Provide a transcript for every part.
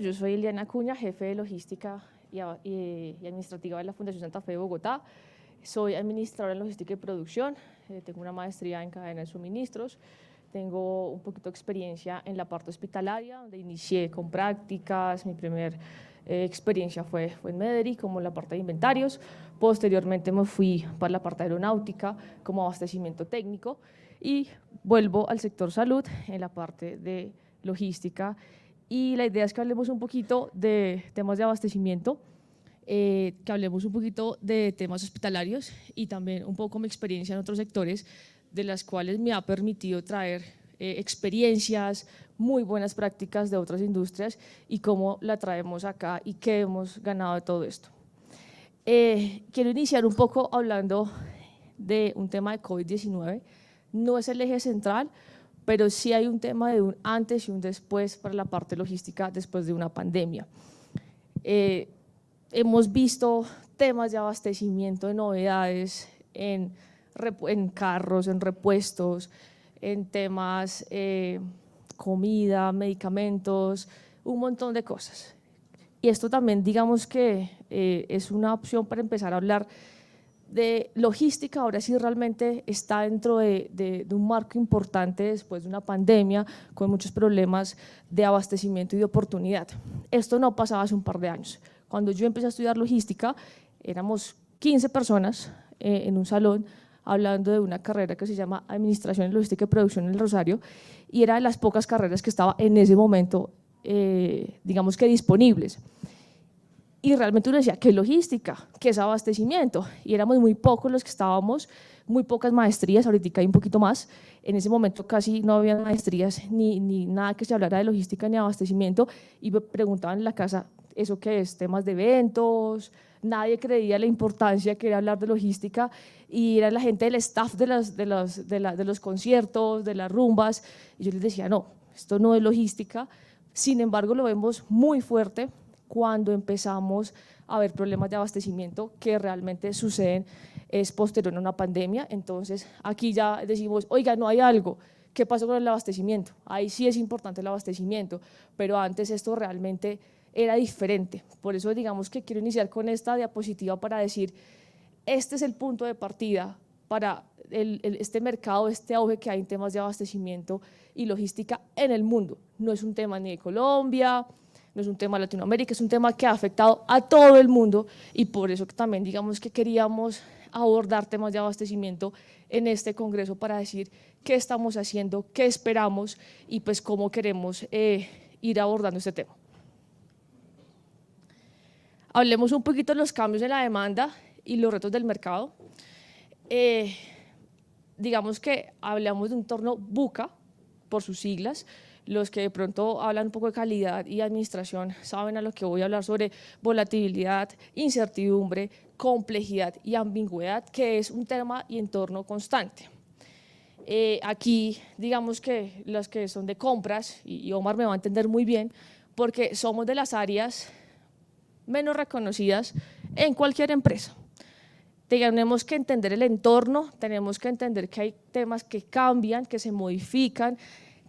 Yo soy Eliana Acuña, jefe de logística y administrativa de la Fundación Santa Fe de Bogotá. Soy administradora en logística y producción, tengo una maestría en cadena de suministros, tengo un poquito de experiencia en la parte hospitalaria, donde inicié con prácticas. Mi primer experiencia fue en Mederi, como la parte de inventarios. Posteriormente me fui para la parte aeronáutica como abastecimiento técnico y vuelvo al sector salud en la parte de logística. Y la idea es que hablemos un poquito de temas de abastecimiento, que hablemos un poquito de temas hospitalarios y también un poco mi experiencia en otros sectores, de las cuales me ha permitido traer experiencias, muy buenas prácticas de otras industrias y cómo la traemos acá y qué hemos ganado de todo esto. Quiero iniciar un poco hablando de un tema de COVID-19. No es el eje central, pero sí hay un tema de un antes y un después para la parte logística después de una pandemia. Hemos visto temas de abastecimiento de novedades en carros, en repuestos, en temas comida, medicamentos, un montón de cosas. Y esto también, digamos que es una opción para empezar a hablar de logística. Ahora sí realmente está dentro de un marco importante después de una pandemia con muchos problemas de abastecimiento y de oportunidad. Esto no pasaba hace un par de años. Cuando yo empecé a estudiar logística, éramos 15 personas en un salón hablando de una carrera que se llama Administración en Logística y Producción en el Rosario, y era de las pocas carreras que estaba en ese momento, digamos que disponibles. Y realmente uno decía, ¿qué logística? ¿Qué es abastecimiento? Y éramos muy pocos los que estábamos, muy pocas maestrías, ahorita hay un poquito más. En ese momento casi no había maestrías ni nada que se hablara de logística ni abastecimiento, y me preguntaban en la casa, ¿eso qué es? Temas de eventos. Nadie creía la importancia que era hablar de logística, y era la gente del staff de los conciertos, de las rumbas, y yo les decía, no, esto no es logística. Sin embargo, lo vemos muy fuerte cuando empezamos a ver problemas de abastecimiento que realmente suceden es posterior a una pandemia. Entonces aquí ya decimos, oiga, no hay algo, ¿qué pasó con el abastecimiento? Ahí sí es importante el abastecimiento, pero antes esto realmente era diferente. Por eso digamos que quiero iniciar con esta diapositiva para decir, este es el punto de partida para este mercado, este auge que hay en temas de abastecimiento y logística en el mundo. No es un tema ni de Colombia, no es un tema de Latinoamérica, es un tema que ha afectado a todo el mundo, y por eso que también digamos que queríamos abordar temas de abastecimiento en este congreso para decir qué estamos haciendo, qué esperamos y pues cómo queremos ir abordando este tema. Hablemos un poquito de los cambios en la demanda y los retos del mercado. Digamos que hablamos de un entorno VUCA, por sus siglas. Los que de pronto hablan un poco de calidad y administración saben a lo que voy a hablar sobre volatilidad, incertidumbre, complejidad y ambigüedad, que es un tema y entorno constante. Aquí digamos que los que son de compras, y Omar me va a entender muy bien, porque somos de las áreas menos reconocidas en cualquier empresa. Tenemos que entender el entorno, tenemos que entender que hay temas que cambian, que se modifican,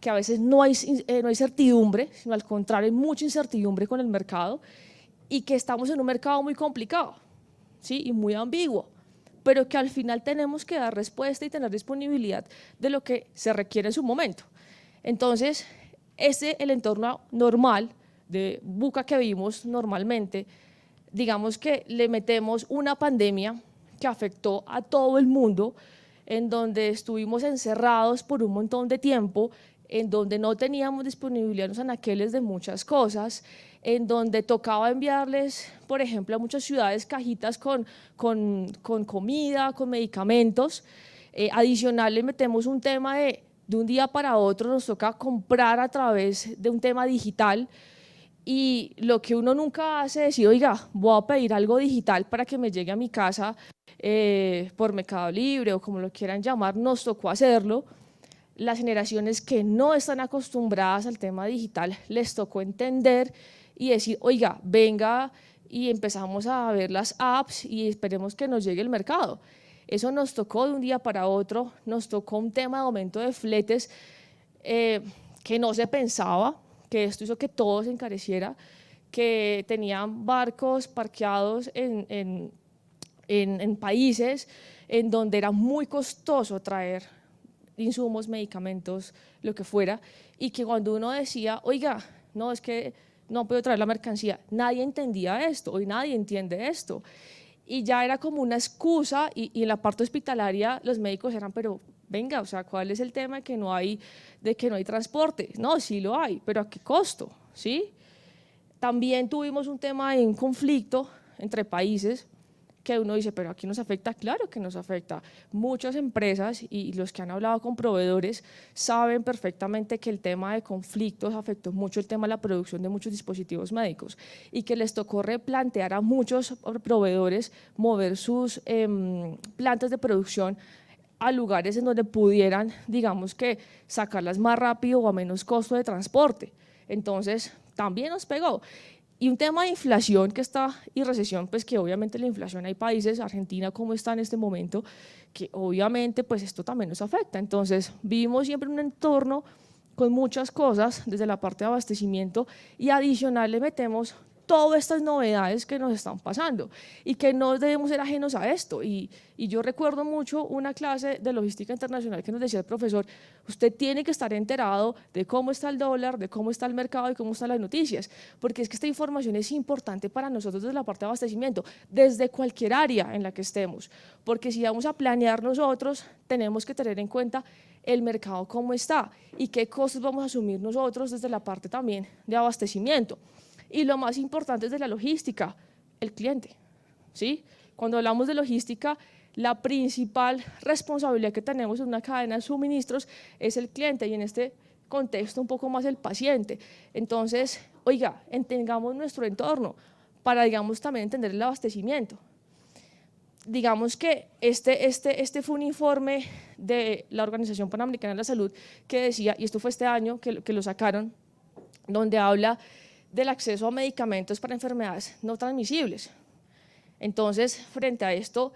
que a veces no hay certidumbre, sino al contrario, hay mucha incertidumbre con el mercado, y que estamos en un mercado muy complicado, ¿sí? Y muy ambiguo, pero que al final tenemos que dar respuesta y tener disponibilidad de lo que se requiere en su momento. Entonces, el entorno normal de VUCA que vimos normalmente, digamos que le metemos una pandemia que afectó a todo el mundo, en donde estuvimos encerrados por un montón de tiempo, en donde no teníamos disponibilidad en los anaqueles de muchas cosas, en donde tocaba enviarles, por ejemplo, a muchas ciudades cajitas con comida, con medicamentos. Adicional le metemos un tema de un día para otro nos toca comprar a través de un tema digital, y lo que uno nunca hace es decir, oiga, voy a pedir algo digital para que me llegue a mi casa por Mercado Libre o como lo quieran llamar. Nos tocó hacerlo. Las generaciones que no están acostumbradas al tema digital les tocó entender y decir, oiga, venga, y empezamos a ver las apps y esperemos que nos llegue el mercado. Eso nos tocó de un día para otro, nos tocó un tema de aumento de fletes que no se pensaba, que esto hizo que todo se encareciera, que tenían barcos parqueados en países en donde era muy costoso traer insumos, medicamentos, lo que fuera, y que cuando uno decía, oiga, no, es que no puedo traer la mercancía, nadie entendía esto, hoy nadie entiende esto. Y ya era como una excusa, y en la parte hospitalaria los médicos eran, pero venga, o sea, ¿cuál es el tema de que no hay transporte? No, sí lo hay, pero ¿a qué costo? ¿Sí? También tuvimos un tema de un conflicto entre países que uno dice, pero aquí nos afecta, claro que nos afecta. Muchas empresas y los que han hablado con proveedores saben perfectamente que el tema de conflictos afectó mucho el tema de la producción de muchos dispositivos médicos y que les tocó replantear a muchos proveedores mover sus plantas de producción a lugares en donde pudieran, digamos que, sacarlas más rápido o a menos costo de transporte. Entonces, también nos pegó. Y un tema de inflación que está, y recesión, pues que obviamente la inflación, hay países, Argentina como está en este momento, que obviamente pues esto también nos afecta. Entonces vivimos siempre en un entorno con muchas cosas desde la parte de abastecimiento y adicional le metemos todas estas novedades que nos están pasando y que no debemos ser ajenos a esto. Y yo recuerdo mucho una clase de logística internacional que nos decía el profesor, usted tiene que estar enterado de cómo está el dólar, de cómo está el mercado y cómo están las noticias, porque es que esta información es importante para nosotros desde la parte de abastecimiento, desde cualquier área en la que estemos, porque si vamos a planear nosotros, tenemos que tener en cuenta el mercado cómo está y qué costos vamos a asumir nosotros desde la parte también de abastecimiento. Y lo más importante es de la logística, el cliente, ¿sí? Cuando hablamos de logística, la principal responsabilidad que tenemos en una cadena de suministros es el cliente y en este contexto un poco más el paciente. Entonces, oiga, entendamos nuestro entorno para, digamos, también entender el abastecimiento. Digamos que este fue un informe de la Organización Panamericana de la Salud que decía, y esto fue este año que lo sacaron, donde habla del acceso a medicamentos para enfermedades no transmisibles. Entonces, frente a esto,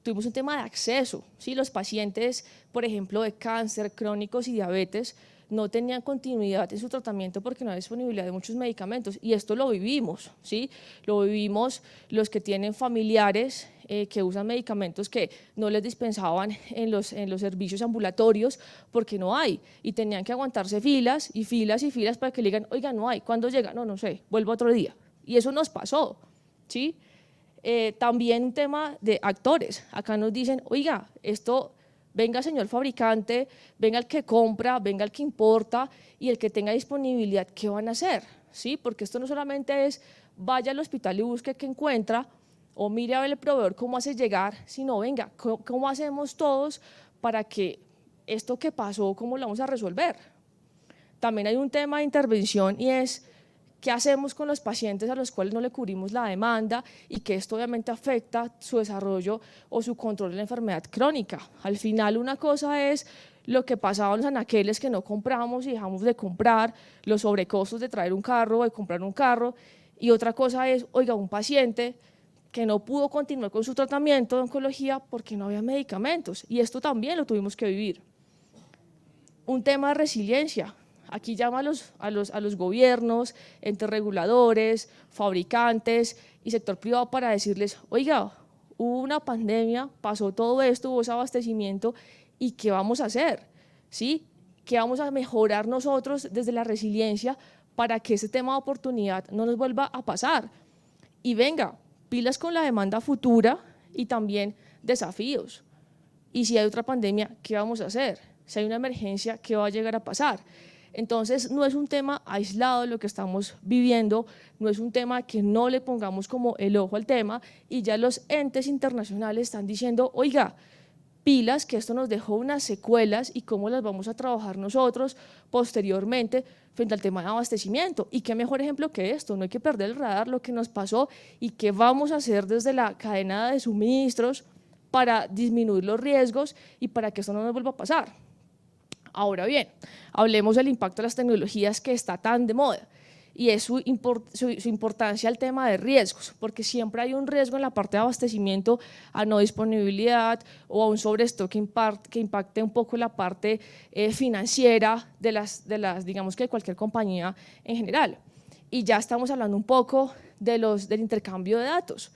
tuvimos un tema de acceso. ¿Sí? Los pacientes, por ejemplo, de cáncer, crónicos y diabetes, no tenían continuidad en su tratamiento porque no hay disponibilidad de muchos medicamentos. Y esto lo vivimos, ¿sí? Lo vivimos los que tienen familiares que usan medicamentos que no les dispensaban en los servicios ambulatorios porque no hay. Y tenían que aguantarse filas y filas y filas para que le digan, oiga, no hay. ¿Cuándo llega? No, no sé, vuelvo otro día. Y eso nos pasó, ¿sí? También un tema de actores. Acá nos dicen, oiga, esto, venga señor fabricante, venga el que compra, venga el que importa y el que tenga disponibilidad, ¿qué van a hacer? ¿Sí? Porque esto no solamente es vaya al hospital y busque qué encuentra o mire a ver el proveedor cómo hace llegar, sino venga, ¿cómo hacemos todos para que esto que pasó, cómo lo vamos a resolver? También hay un tema de intervención y es ¿qué hacemos con los pacientes a los cuales no le cubrimos la demanda y que esto obviamente afecta su desarrollo o su control de la enfermedad crónica? Al final una cosa es lo que pasaba en los anaqueles que no compramos y dejamos de comprar, los sobrecostos de traer un carro o de comprar un carro, y otra cosa es, oiga, un paciente que no pudo continuar con su tratamiento de oncología porque no había medicamentos, y esto también lo tuvimos que vivir. Un tema de resiliencia. Aquí llama a los gobiernos, entes reguladores, fabricantes y sector privado para decirles, oiga, hubo una pandemia, pasó todo esto, hubo ese abastecimiento, ¿y qué vamos a hacer? ¿Sí? ¿Qué vamos a mejorar nosotros desde la resiliencia para que ese tema de oportunidad no nos vuelva a pasar? Y venga, pilas con la demanda futura y también desafíos. Y si hay otra pandemia, ¿qué vamos a hacer? Si hay una emergencia, ¿qué va a llegar a pasar? Entonces, no es un tema aislado lo que estamos viviendo, no es un tema que no le pongamos como el ojo al tema, y ya los entes internacionales están diciendo, oiga, pilas, que esto nos dejó unas secuelas y cómo las vamos a trabajar nosotros posteriormente frente al tema de abastecimiento. Y qué mejor ejemplo que esto, no hay que perder el radar lo que nos pasó y qué vamos a hacer desde la cadena de suministros para disminuir los riesgos y para que esto no nos vuelva a pasar. Ahora bien, hablemos del impacto de las tecnologías que está tan de moda y es su importancia al tema de riesgos, porque siempre hay un riesgo en la parte de abastecimiento a no disponibilidad o a un sobrestock que impacte un poco la parte financiera de las, digamos que de cualquier compañía en general. Y ya estamos hablando un poco del intercambio de datos,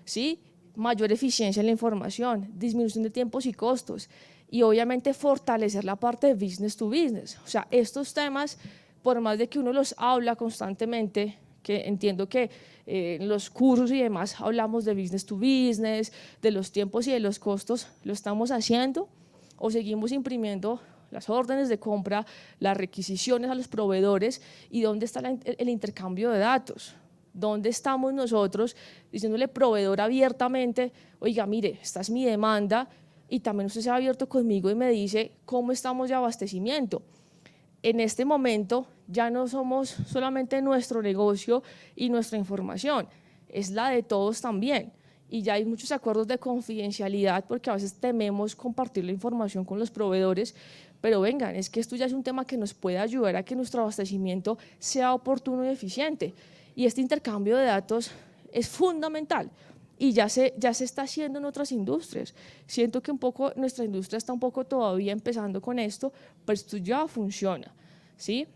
¿sí? Mayor eficiencia en la información, disminución de tiempos y costos, y obviamente fortalecer la parte de business to business. O sea, estos temas, por más de que uno los habla constantemente, que entiendo que en los cursos y demás hablamos de business to business, de los tiempos y de los costos, lo estamos haciendo o seguimos imprimiendo las órdenes de compra, las requisiciones a los proveedores, y dónde está el intercambio de datos. ¿Dónde estamos nosotros diciéndole proveedor abiertamente, oiga, mire, esta es mi demanda, y también usted se ha abierto conmigo y me dice cómo estamos de abastecimiento? En este momento ya no somos solamente nuestro negocio y nuestra información, es la de todos también. Y ya hay muchos acuerdos de confidencialidad porque a veces tememos compartir la información con los proveedores, pero vengan, es que esto ya es un tema que nos puede ayudar a que nuestro abastecimiento sea oportuno y eficiente. Y este intercambio de datos es fundamental y ya se está haciendo en otras industrias. Siento que un poco nuestra industria está un poco todavía empezando con esto, pero esto ya funciona, ¿sí?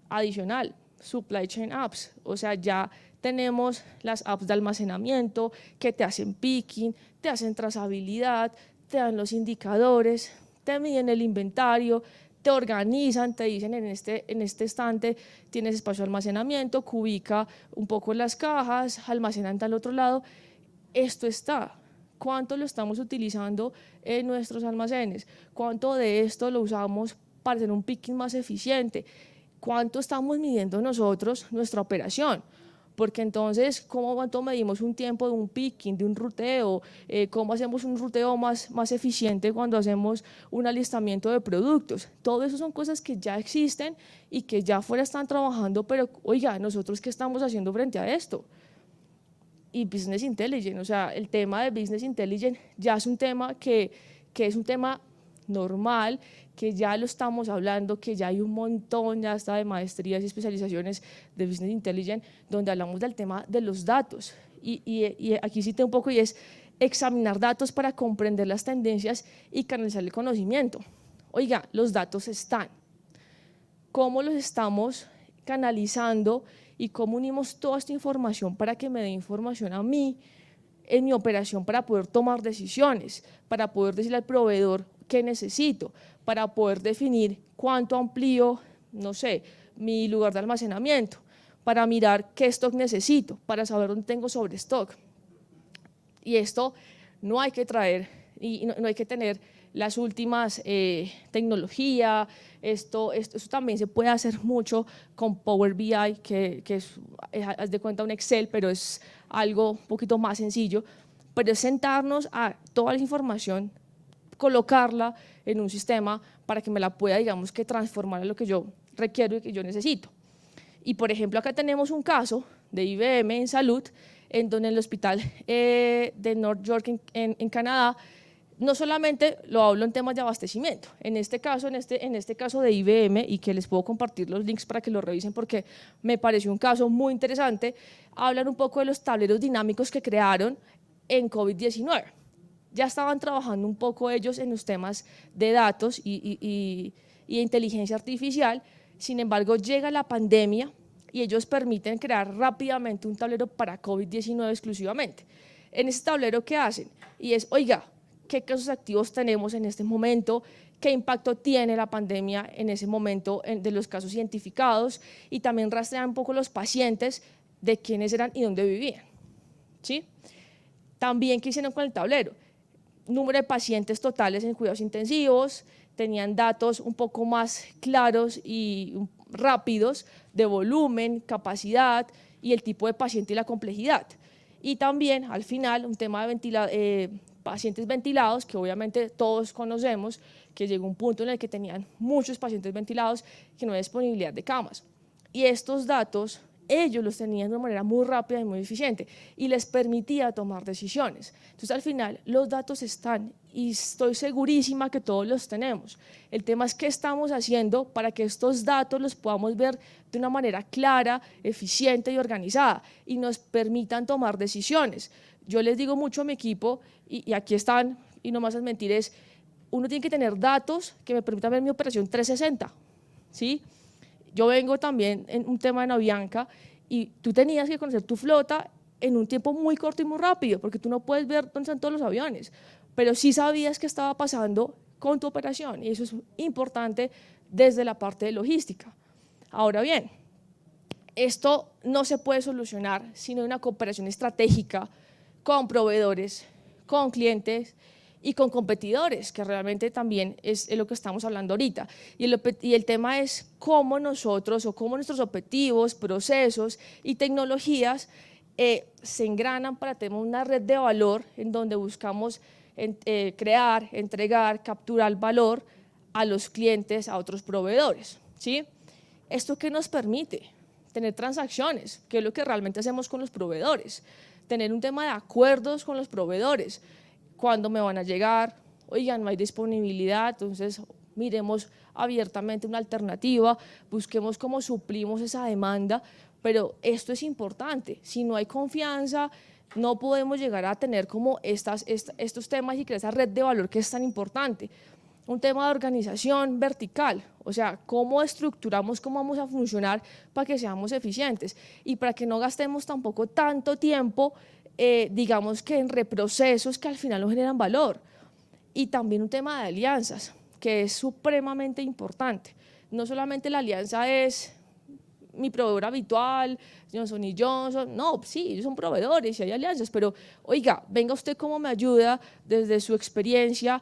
Adicional, supply chain apps, o sea, ya tenemos las apps de almacenamiento que te hacen picking, te hacen trazabilidad, te dan los indicadores, te miden el inventario, te organizan, te dicen en este estante tienes espacio de almacenamiento, cubica un poco las cajas, almacenan al otro lado. Esto está. ¿Cuánto lo estamos utilizando en nuestros almacenes? ¿Cuánto de esto lo usamos para hacer un picking más eficiente? ¿Cuánto estamos midiendo nosotros nuestra operación? Porque entonces, ¿cuánto medimos un tiempo de un picking, de un ruteo? ¿Cómo hacemos un ruteo más eficiente cuando hacemos un alistamiento de productos? Todo eso son cosas que ya existen y que ya afuera están trabajando, pero oiga, ¿nosotros qué estamos haciendo frente a esto? Y Business Intelligence, o sea, el tema de Business Intelligence ya es un tema que es un tema normal, que ya lo estamos hablando, que ya hay un montón ya está de maestrías y especializaciones de Business Intelligence donde hablamos del tema de los datos. Y aquí cité un poco y es examinar datos para comprender las tendencias y canalizar el conocimiento. Oiga, los datos están. ¿Cómo los estamos canalizando y cómo unimos toda esta información para que me dé información a mí en mi operación para poder tomar decisiones, para poder decirle al proveedor qué necesito, para poder definir cuánto amplío, no sé, mi lugar de almacenamiento, para mirar qué stock necesito, para saber dónde tengo sobre stock? Y esto no hay que traer y no hay que tener las últimas tecnología. Esto también se puede hacer mucho con Power BI, que es, haz de cuenta, un Excel, pero es algo un poquito más sencillo. Pero es sentarnos a toda la información, colocarla en un sistema para que me la pueda, digamos, que transformar en lo que yo requiero y que yo necesito. Y por ejemplo, acá tenemos un caso de IBM en salud, en donde el hospital de North York en Canadá, no solamente lo hablo en temas de abastecimiento, en este caso de IBM, y que les puedo compartir los links para que lo revisen porque me pareció un caso muy interesante, hablan un poco de los tableros dinámicos que crearon en COVID-19. Ya estaban trabajando un poco ellos en los temas de datos y inteligencia artificial. Sin embargo, llega la pandemia y ellos permiten crear rápidamente un tablero para COVID-19 exclusivamente. En ese tablero, ¿qué hacen? Y es, oiga, ¿qué casos activos tenemos en este momento? ¿Qué impacto tiene la pandemia en ese momento de los casos identificados? Y también rastrean un poco los pacientes de quiénes eran y dónde vivían, ¿sí? También, ¿qué hicieron con el tablero? Número de pacientes totales en cuidados intensivos, tenían datos un poco más claros y rápidos de volumen, capacidad y el tipo de paciente y la complejidad. Y también, al final, un tema de pacientes ventilados, que obviamente todos conocemos, que llegó un punto en el que tenían muchos pacientes ventilados, que no hay disponibilidad de camas. Y estos datos ellos los tenían de una manera muy rápida y muy eficiente y les permitía tomar decisiones. Entonces, al final, los datos están y estoy segurísima que todos los tenemos. El tema es qué estamos haciendo para que estos datos los podamos ver de una manera clara, eficiente y organizada y nos permitan tomar decisiones. Yo les digo mucho a mi equipo, y aquí están, y no más es mentir, es uno tiene que tener datos que me permitan ver mi operación 360, ¿sí? Yo vengo también en un tema de Navianca y tú tenías que conocer tu flota en un tiempo muy corto y muy rápido, porque tú no puedes ver dónde están todos los aviones, pero sí sabías qué estaba pasando con tu operación, y eso es importante desde la parte de logística. Ahora bien, esto no se puede solucionar sin una cooperación estratégica con proveedores, con clientes y con competidores, que realmente también es lo que estamos hablando ahorita. Y el tema es cómo nosotros o cómo nuestros objetivos, procesos y tecnologías se engranan para tener una red de valor en donde buscamos crear, entregar, capturar valor a los clientes, a otros proveedores, ¿sí? ¿Esto qué nos permite? Tener transacciones, que es lo que realmente hacemos con los proveedores, tener un tema de acuerdos con los proveedores, cuándo me van a llegar, oigan, no hay disponibilidad, entonces miremos abiertamente una alternativa, busquemos cómo suplimos esa demanda, pero esto es importante, si no hay confianza, no podemos llegar a tener como estos temas y crear esa red de valor que es tan importante. Un tema de organización vertical, o sea, cómo estructuramos, cómo vamos a funcionar para que seamos eficientes y para que no gastemos tampoco tanto tiempo, digamos que en reprocesos que al final no generan valor. Y también un tema de alianzas, que es supremamente importante. No solamente la alianza es mi proveedor habitual, Johnson & Johnson, no, sí, ellos son proveedores y hay alianzas, pero oiga, venga usted cómo me ayuda desde su experiencia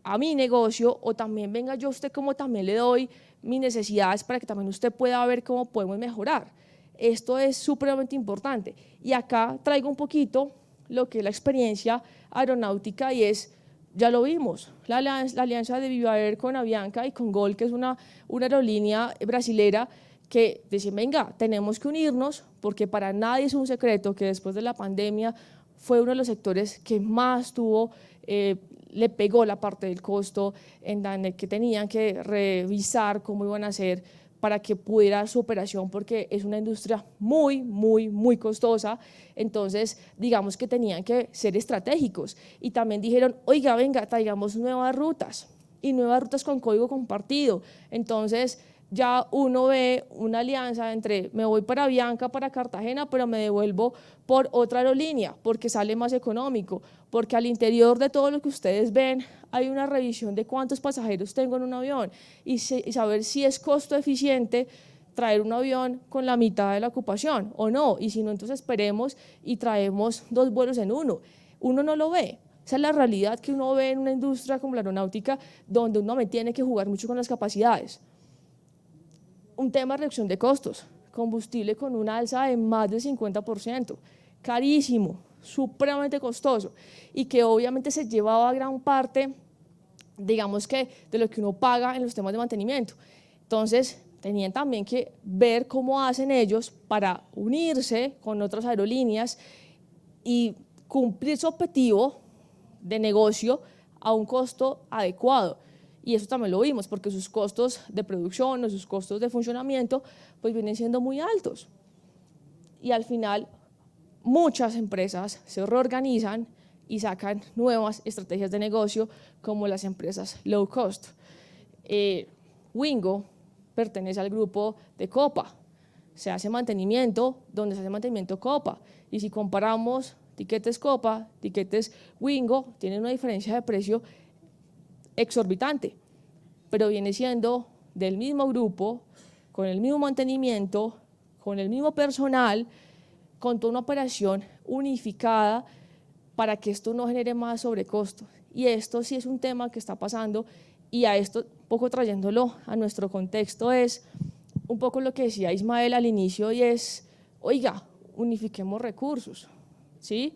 a mi negocio, o también venga yo usted como también le doy mis necesidades para que también usted pueda ver cómo podemos mejorar. Esto es supremamente importante. Y acá traigo un poquito lo que es la experiencia aeronáutica y es, ya lo vimos, la alianza de Viva Air con Avianca y con Gol, que es una aerolínea brasilera que dice, venga, tenemos que unirnos porque para nadie es un secreto que después de la pandemia fue uno de los sectores que más tuvo le pegó la parte del costo, en donde que tenían que revisar cómo iban a hacer para que pudiera su operación, porque es una industria muy, muy, muy costosa. Entonces, digamos que tenían que ser estratégicos. Y también dijeron, oiga, venga, traigamos nuevas rutas, y nuevas rutas con código compartido. Entonces, ya uno ve una alianza entre me voy para Avianca, para Cartagena, pero me devuelvo por otra aerolínea porque sale más económico, porque al interior de todo lo que ustedes ven hay una revisión de cuántos pasajeros tengo en un avión y saber si es costo eficiente traer un avión con la mitad de la ocupación o no, y si no, entonces esperemos y traemos 2 vuelos en uno. Uno no lo ve. Esa es la realidad que uno ve en una industria como la aeronáutica, donde uno me tiene que jugar mucho con las capacidades. Un tema de reducción de costos, combustible con una alza de más del 50%, carísimo, supremamente costoso, y que obviamente se llevaba gran parte, digamos que, de lo que uno paga en los temas de mantenimiento. Entonces, tenían también que ver cómo hacen ellos para unirse con otras aerolíneas y cumplir su objetivo de negocio a un costo adecuado. Y eso también lo vimos, porque sus costos de producción o sus costos de funcionamiento pues vienen siendo muy altos. Y al final muchas empresas se reorganizan y sacan nuevas estrategias de negocio, como las empresas low cost. Wingo pertenece al grupo de Copa, se hace mantenimiento donde se hace mantenimiento Copa, y si comparamos tiquetes Copa, tiquetes Wingo, tienen una diferencia de precio exorbitante, pero viene siendo del mismo grupo, con el mismo mantenimiento, con el mismo personal, con toda una operación unificada para que esto no genere más sobrecostos. Y esto sí es un tema que está pasando, y a esto, un poco trayéndolo a nuestro contexto, es un poco lo que decía Ismael al inicio, y es, oiga, unifiquemos recursos, ¿sí?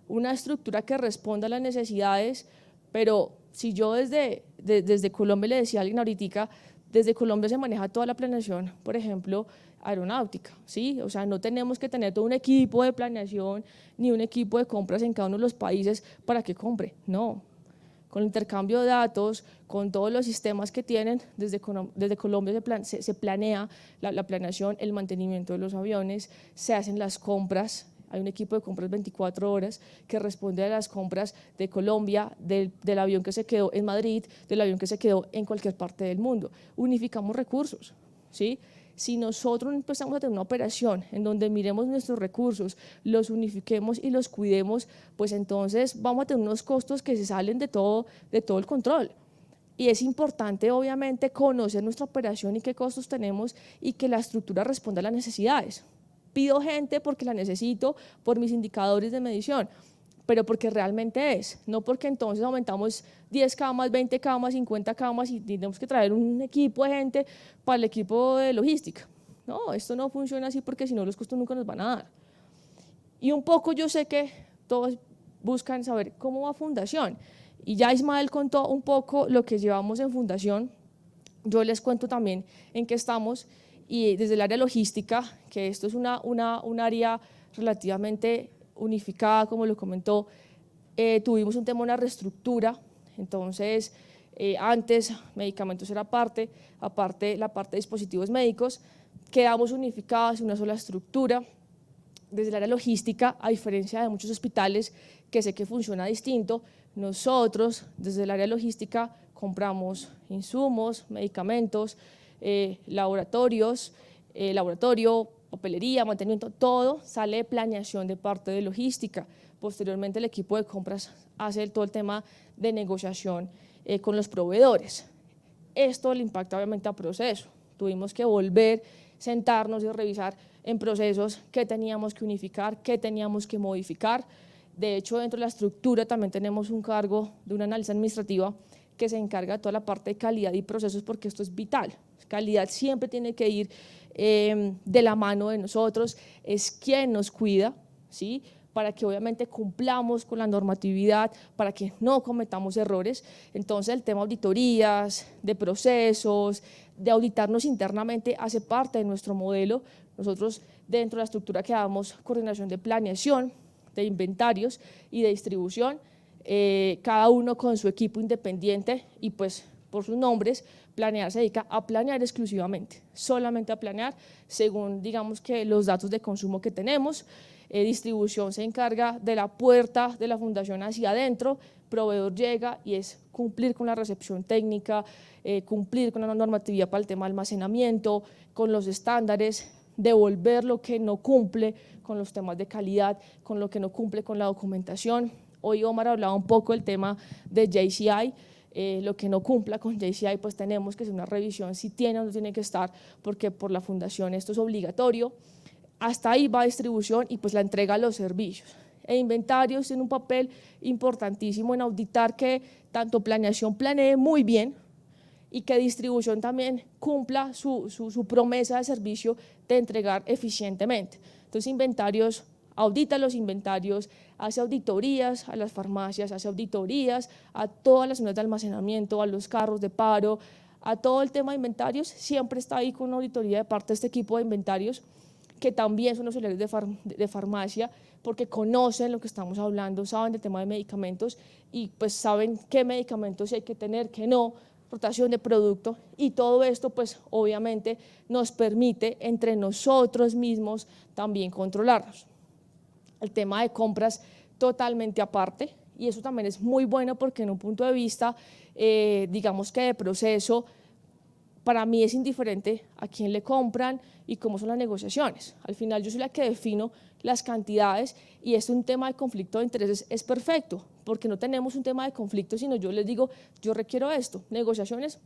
Una estructura que responda a las necesidades, pero si yo desde Colombia le decía a alguien ahorita, desde Colombia se maneja toda la planeación, por ejemplo, aeronáutica, ¿sí? O sea, no tenemos que tener todo un equipo de planeación ni un equipo de compras en cada uno de los países para que compre, no. Con el intercambio de datos, con todos los sistemas que tienen, desde Colombia se planea la planeación, el mantenimiento de los aviones, se hacen las compras. Hay un equipo de compras 24 horas que responde a las compras de Colombia, del avión que se quedó en Madrid, del avión que se quedó en cualquier parte del mundo. Unificamos recursos, ¿sí? Si nosotros empezamos a tener una operación en donde miremos nuestros recursos, los unifiquemos y los cuidemos, pues entonces vamos a tener unos costos que se salen de todo el control. Y es importante, obviamente, conocer nuestra operación y qué costos tenemos y que la estructura responda a las necesidades. Pido gente porque la necesito por mis indicadores de medición, pero porque realmente es, no porque entonces aumentamos 10 camas, 20 camas, 50 camas y tenemos que traer un equipo de gente para el equipo de logística. No, esto no funciona así porque si no los costos nunca nos van a dar. Y un poco yo sé que todos buscan saber cómo va Fundación. Y ya Ismael contó un poco lo que llevamos en Fundación. Yo les cuento también en qué estamos y desde el área logística, que esto es un área relativamente unificada, como lo comentó, tuvimos un tema de una reestructura. Entonces, antes medicamentos era aparte la parte de dispositivos médicos, quedamos unificados en una sola estructura. Desde el área logística, a diferencia de muchos hospitales que sé que funciona distinto, nosotros desde el área logística compramos insumos, medicamentos, laboratorio, papelería, mantenimiento, todo sale de planeación de parte de logística. Posteriormente el equipo de compras hace todo el tema de negociación con los proveedores. Esto le impacta obviamente a proceso. Tuvimos que volver, sentarnos y revisar en procesos qué teníamos que unificar, qué teníamos que modificar. De hecho, dentro de la estructura también tenemos un cargo de una análisis administrativa que se encarga de toda la parte de calidad y procesos, porque esto es vital. Calidad siempre tiene que ir de la mano de nosotros, es quien nos cuida, ¿sí?, para que obviamente cumplamos con la normatividad, para que no cometamos errores. Entonces el tema de auditorías, de procesos, de auditarnos internamente hace parte de nuestro modelo. Nosotros dentro de la estructura que damos coordinación de planeación, de inventarios y de distribución, cada uno con su equipo independiente y pues por sus nombres. Planear se dedica a planear exclusivamente, solamente a planear según digamos que los datos de consumo que tenemos. Distribución se encarga de la puerta de la fundación hacia adentro, proveedor llega y es cumplir con la recepción técnica, cumplir con la normatividad para el tema de almacenamiento, con los estándares, devolver lo que no cumple con los temas de calidad, con lo que no cumple con la documentación. Hoy Omar hablaba un poco del tema de JCI, lo que no cumpla con JCI pues tenemos que hacer una revisión si tiene o no tiene que estar, porque por la fundación esto es obligatorio. Hasta ahí va distribución y pues la entrega a los servicios. E inventarios tiene un papel importantísimo en auditar que tanto planeación planee muy bien y que distribución también cumpla su promesa de servicio de entregar eficientemente. Entonces inventarios, audita los inventarios, hace auditorías a las farmacias, hace auditorías a todas las unidades de almacenamiento, a los carros de paro, a todo el tema de inventarios, siempre está ahí con una auditoría de parte de este equipo de inventarios, que también son auxiliares de farmacia, porque conocen lo que estamos hablando, saben del tema de medicamentos y pues saben qué medicamentos hay que tener, qué no, rotación de producto, y todo esto pues obviamente nos permite entre nosotros mismos también controlarnos. El tema de compras totalmente aparte, y eso también es muy bueno porque en un punto de vista digamos que de proceso, para mí es indiferente a quién le compran y cómo son las negociaciones. Al final yo soy la que defino las cantidades y es un tema de conflicto de intereses, es perfecto, porque no tenemos un tema de conflicto, sino yo les digo, yo requiero esto, negociaciones,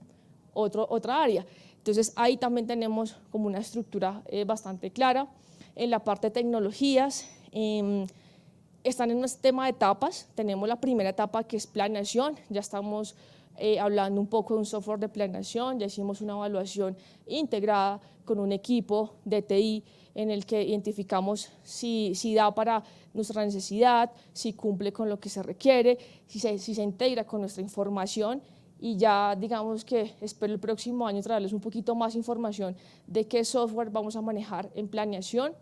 otra área. Entonces ahí también tenemos como una estructura bastante clara. En la parte de tecnologías, están en un tema de etapas. Tenemos la primera etapa que es planeación, ya estamos hablando un poco de un software de planeación, ya hicimos una evaluación integrada con un equipo de TI en el que identificamos si da para nuestra necesidad, si cumple con lo que se requiere, si se integra con nuestra información, y ya digamos que espero el próximo año traerles un poquito más información de qué software vamos a manejar en planeación.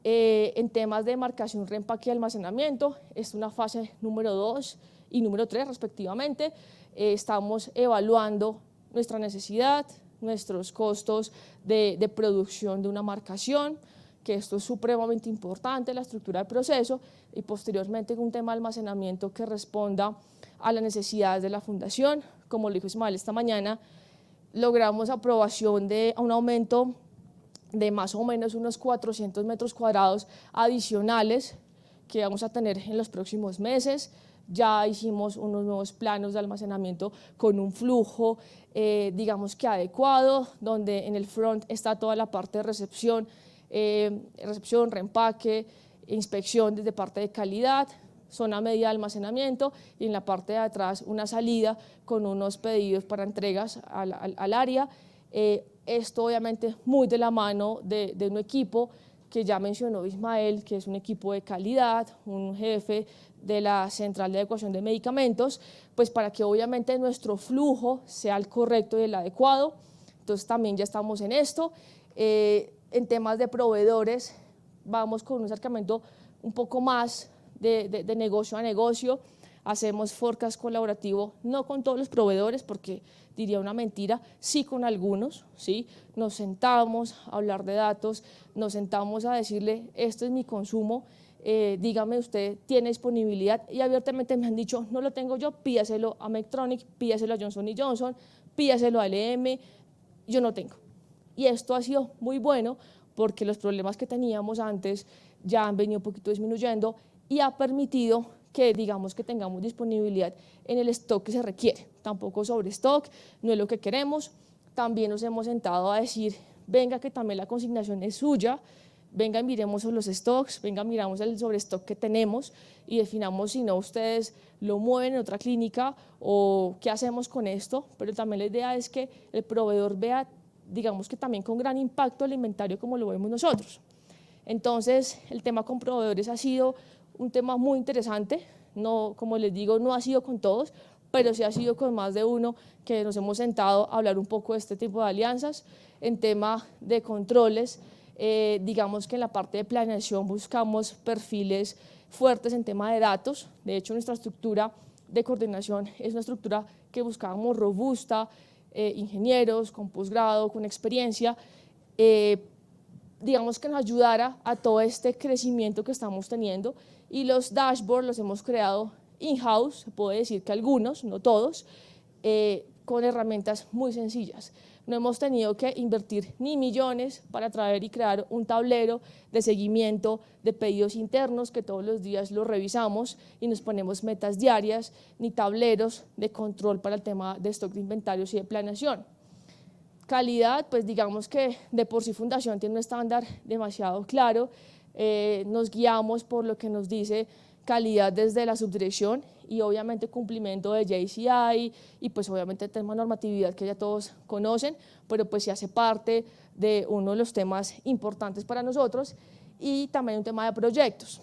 En temas de marcación, reempaque y almacenamiento, es una fase número 2 y número 3 respectivamente. Estamos evaluando nuestra necesidad, nuestros costos de producción de una marcación, que esto es supremamente importante, la estructura del proceso, y posteriormente un tema de almacenamiento que responda a las necesidades de la fundación. Como lo dijo Ismael esta mañana, logramos aprobación de un aumento de más o menos unos 400 metros cuadrados adicionales que vamos a tener en los próximos meses. Ya hicimos unos nuevos planos de almacenamiento con un flujo, digamos que adecuado, donde en el front está toda la parte de recepción, reempaque, inspección desde parte de calidad, zona media de almacenamiento, y en la parte de atrás una salida con unos pedidos para entregas al área. Esto obviamente muy de la mano de un equipo que ya mencionó Ismael, que es un equipo de calidad, un jefe de la Central de Adecuación de Medicamentos, pues para que obviamente nuestro flujo sea el correcto y el adecuado. Entonces también ya estamos en esto. En temas de proveedores, vamos con un acercamiento un poco más de negocio a negocio. Hacemos forecast colaborativo, no con todos los proveedores, porque diría una mentira, sí con algunos, ¿sí? Nos sentamos a hablar de datos, nos sentamos a decirle, este es mi consumo, dígame usted, ¿tiene disponibilidad? Y abiertamente me han dicho, no lo tengo yo, pídaselo a Medtronic, pídaselo a Johnson & Johnson, pídaselo a LM, yo no tengo. Y esto ha sido muy bueno porque los problemas que teníamos antes ya han venido un poquito disminuyendo y ha permitido que digamos que tengamos disponibilidad en el stock que se requiere, tampoco sobre stock, no es lo que queremos. También nos hemos sentado a decir, venga que también la consignación es suya, venga y miremos los stocks, venga miramos el sobrestock que tenemos y definamos si no ustedes lo mueven en otra clínica o qué hacemos con esto, pero también la idea es que el proveedor vea, digamos que también con gran impacto el inventario como lo vemos nosotros. Entonces el tema con proveedores ha sido un tema muy interesante, no, como les digo, no ha sido con todos, pero sí ha sido con más de uno que nos hemos sentado a hablar un poco de este tipo de alianzas. En tema de controles, digamos que en la parte de planeación buscamos perfiles fuertes en tema de datos. De hecho, nuestra estructura de coordinación es una estructura que buscábamos robusta, ingenieros con posgrado, con experiencia, digamos que nos ayudara a todo este crecimiento que estamos teniendo, y los dashboards los hemos creado in-house, se puede decir que algunos, no todos, con herramientas muy sencillas. No hemos tenido que invertir ni millones para traer y crear un tablero de seguimiento de pedidos internos que todos los días lo revisamos y nos ponemos metas diarias, ni tableros de control para el tema de stock de inventarios y de planeación. Calidad, pues digamos que de por sí Fundación tiene un estándar demasiado claro, nos guiamos por lo que nos dice calidad desde la subdirección y obviamente cumplimiento de JCI y pues obviamente el tema de normatividad que ya todos conocen, pero pues sí hace parte de uno de los temas importantes para nosotros, y también un tema de proyectos.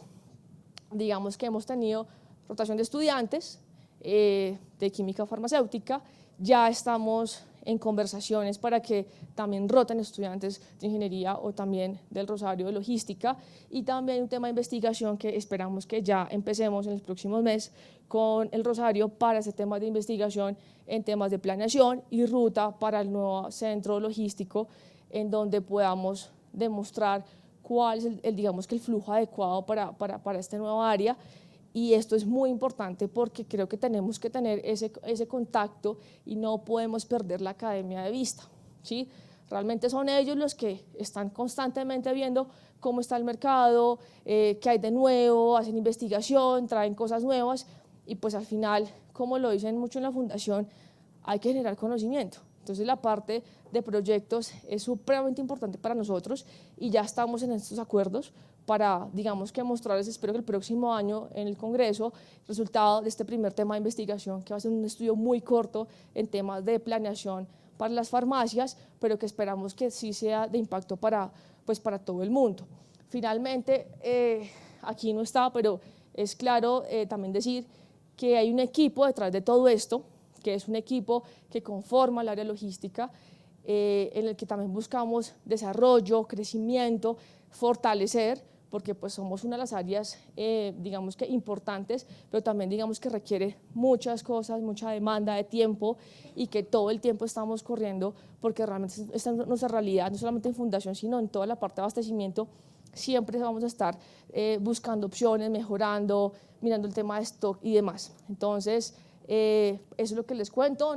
Digamos que hemos tenido rotación de estudiantes de química farmacéutica, ya estamos en conversaciones para que también roten estudiantes de ingeniería o también del Rosario de logística, y también un tema de investigación que esperamos que ya empecemos en los próximos meses con el Rosario para ese tema de investigación en temas de planeación y ruta para el nuevo centro logístico, en donde podamos demostrar cuál es digamos que el flujo adecuado para esta nueva área. Y esto es muy importante porque creo que tenemos que tener ese contacto y no podemos perder la academia de vista, ¿sí? Realmente son ellos los que están constantemente viendo cómo está el mercado, qué hay de nuevo, hacen investigación, traen cosas nuevas, y pues al final, como lo dicen mucho en la Fundación, hay que generar conocimiento. Entonces la parte de proyectos es supremamente importante para nosotros y ya estamos en estos acuerdos para, digamos que mostrarles, espero que el próximo año en el Congreso, el resultado de este primer tema de investigación, que va a ser un estudio muy corto en temas de planeación para las farmacias, pero que esperamos que sí sea de impacto para todo el mundo. Finalmente, aquí no está, pero es claro también decir que hay un equipo detrás de todo esto, que es un equipo que conforma el área logística, en el que también buscamos desarrollo, crecimiento, fortalecer, porque pues somos una de las áreas, digamos que importantes, pero también digamos que requiere muchas cosas, mucha demanda de tiempo, y que todo el tiempo estamos corriendo, porque realmente esta es nuestra realidad, no solamente en Fundación, sino en toda la parte de abastecimiento. Siempre vamos a estar buscando opciones, mejorando, mirando el tema de stock y demás. Entonces, eso es lo que les cuento.